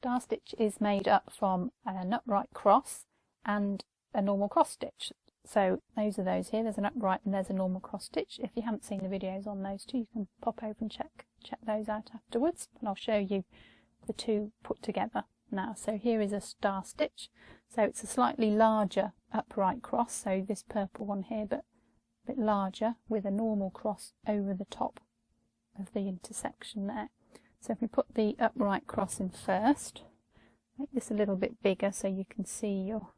star stitch is made up from an upright cross and a normal cross stitch. So those are those here. There's an upright and there's a normal cross stitch. If you haven't seen the videos on those two, you can pop over and check those out afterwards, and I'll show you the two put together now. So here is a star stitch. So it's a slightly larger upright cross, so this purple one here, but a bit larger, with a normal cross over the top of the intersection there. So if we put the upright cross in first, make this a little bit bigger so you can see your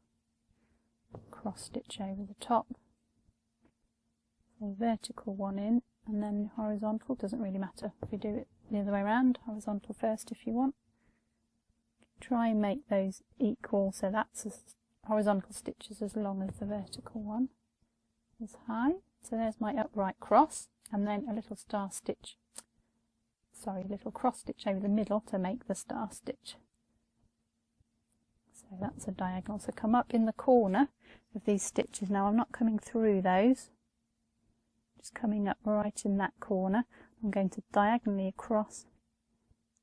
cross stitch over the top. So vertical one in, and then horizontal. Doesn't really matter if you do it the other way around, horizontal first if you want. Try and make those equal, so that's a horizontal stitches as long as the vertical one is high. So there's my upright cross, and then a little star stitch, sorry, a little cross stitch over the middle to make the star stitch. So that's a diagonal. So come up in the corner of these stitches. Now I'm not coming through those, just coming up right in that corner. I'm going to diagonally across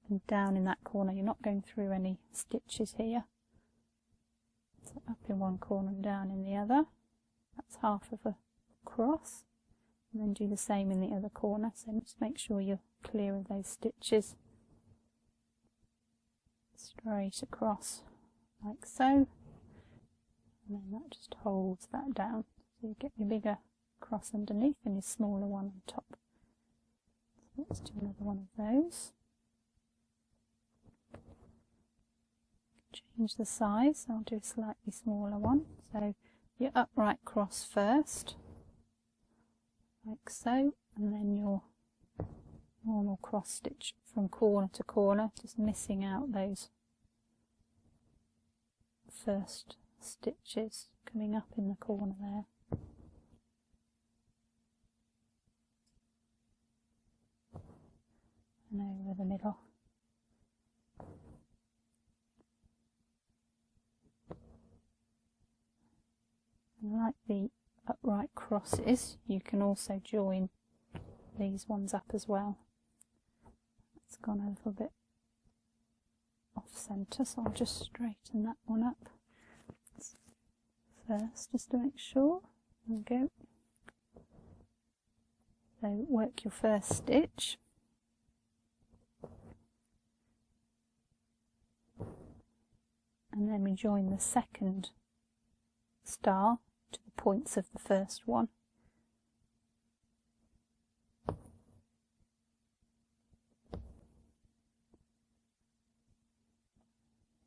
and down in that corner. You're not going through any stitches here. So up in one corner and down in the other. That's half of a cross. And then do the same in the other corner. So just make sure you're clear of those stitches. Straight across like so. And then that just holds that down. So you get your bigger cross underneath and your smaller one on top. So let's do another one of those. Change the size, I'll do a slightly smaller one. So your upright cross first, like so, and then your normal cross stitch from corner to corner, just missing out those first stitches coming up in the corner there. And over the middle. And like the upright crosses, you can also join these ones up as well. It's gone a little bit off centre, so I'll just straighten that one up first, just to make sure. There we go. So work your first stitch. And then we join the second star to the points of the first one.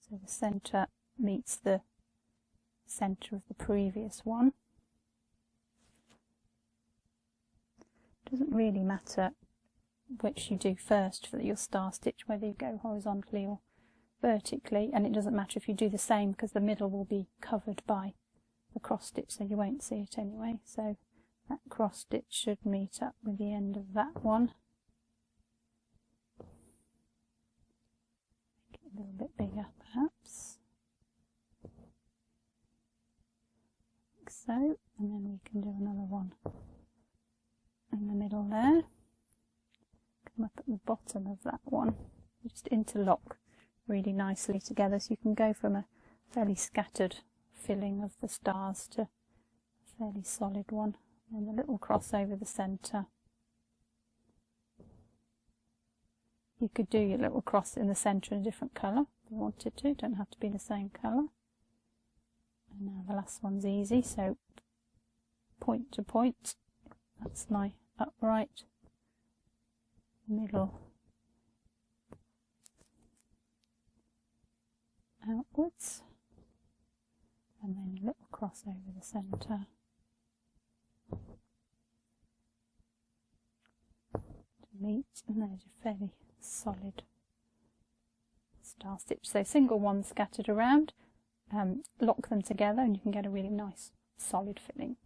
So the centre meets the centre of the previous one. Doesn't really matter which you do first for your star stitch, whether you go horizontally or vertically, and it doesn't matter if you do the same because the middle will be covered by the cross stitch, so you won't see it anyway. So that cross stitch should meet up with the end of that one. Make it a little bit bigger perhaps, like so, and then we can do another one in the middle there. Come up at the bottom of that one, just interlock really nicely together, so you can go from a fairly scattered filling of the stars to a fairly solid one. And a little cross over the centre. You could do your little cross in the centre in a different colour if you wanted to, don't have to be the same colour. And now the last one's easy, so point to point, that's my upright, middle outwards, and then a little cross over the centre to meet, and there's a fairly solid star stitch. So single ones scattered around, lock them together and you can get a really nice solid filling.